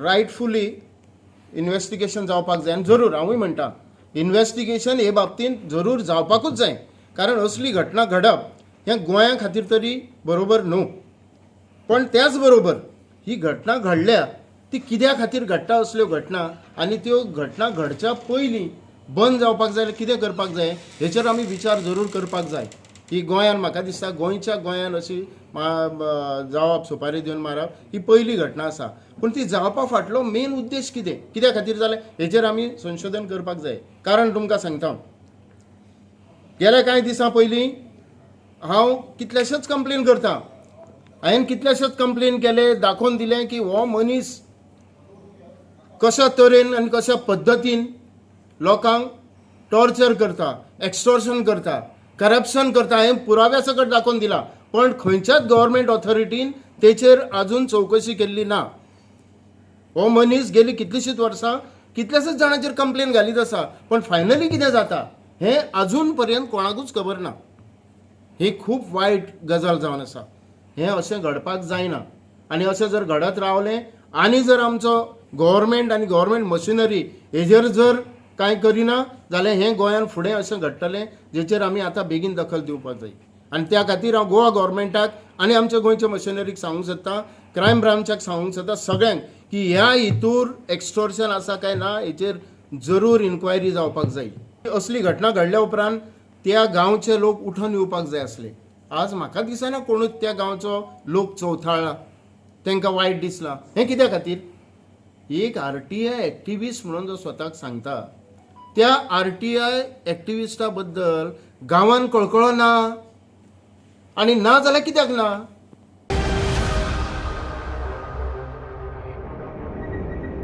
रायटफुली investigation जावपाक जाय. आनी जरूर हांवूय म्हणटा इन्व्हेस्टिगेशन हे बाबतींत जरूर जावपाकूच जाय, कारण असली घटना घडप हें गोंया खातीर तरी बरोबर न्हू. पण त्याच बरोबर ही घटना घडल्या ती कित्या खातीर घडटा असल्यो घटना, आनी त्यो घटना घडच्या पयलीं बंद जावपाक जाय कितें करपाक जाय हेचेर आमी विचार जरूर करपाक जाय. ही गोंयान म्हाका दिसता गोंयच्या गोंयान अशी जावप सुपारी दिवन मारप ही पयली घटना आसा. पूण ती जावपा फाटलो मेन उद्देश कितें, कित्या खातीर जालें हेचेर आमी संशोधन करपाक जाय. कारण तुमकां सांगता, गेल्या कांय दिसां पयलीं हांव कितलेशेच कंप्लेन करता. हांवें कितलेशेच कंप्लेन केले, दाखोवन दिलें की हो मनीस कशा तरेन आनी कशा पद्दतीन लोकांक टॉर्चर करता, एक्सटॉर्शन करता, करप्शन करता, हें पुराव्या सकट दाखोवन दिलां. पण खंयच्याच गव्हर्मेंट ऑथॉरिटीन तेचेर आजून चवकशी केल्ली ना. हो मनीस गेली कितलीशींच वर्सां कितलेशेच जाणांचेर कंप्लेन घालीत आसा, पण फायनली कितें जाता हें आजून पर्यंत कोणाकूच खबर ना. ही खूब वायट गजाल जावन आसा. हें अशें घडपाक जायना. आनी अशें जर घडत रावलें आनी जर आमचो गव्हर्मेंट आनी गव्हर्मेंट मशिनरी हेजेर जर कांय करिना जाल्यार हें गोंयान फुडें अशें घडटलें जेचेर आमी आतां बेगीन दखल दिवपाक जाय. आनी त्या खातीर हांव गोवा गव्हर्मेंटाक आनी आमच्या गोंयच्या मशिनरीक सांगूंक सोदता, क्रायम ब्रांचाक सांगूंक सोदता, सगळ्यांक की ह्या हितूर एक्सटॉर्शन आसा काय ना हेचेर जरूर इन्क्वायरी जावपाक जाय. असली घटना घडल्या उपरांत त्या गांवचे लोक उठून येवपाक जाय आसले. आज म्हाका दिसना कोणूच त्या गांवचो लोक चवथाळ्ळा, तांकां वायट दिसलां. हें कित्या खातीर? एक RTI एक्टिविस्ट म्हणून जो स्वताक सांगता त्या RTI एक्टिविस्टा बद्दल गांवान कळकळो ना. आनी ना जाल्यार कित्याक ना?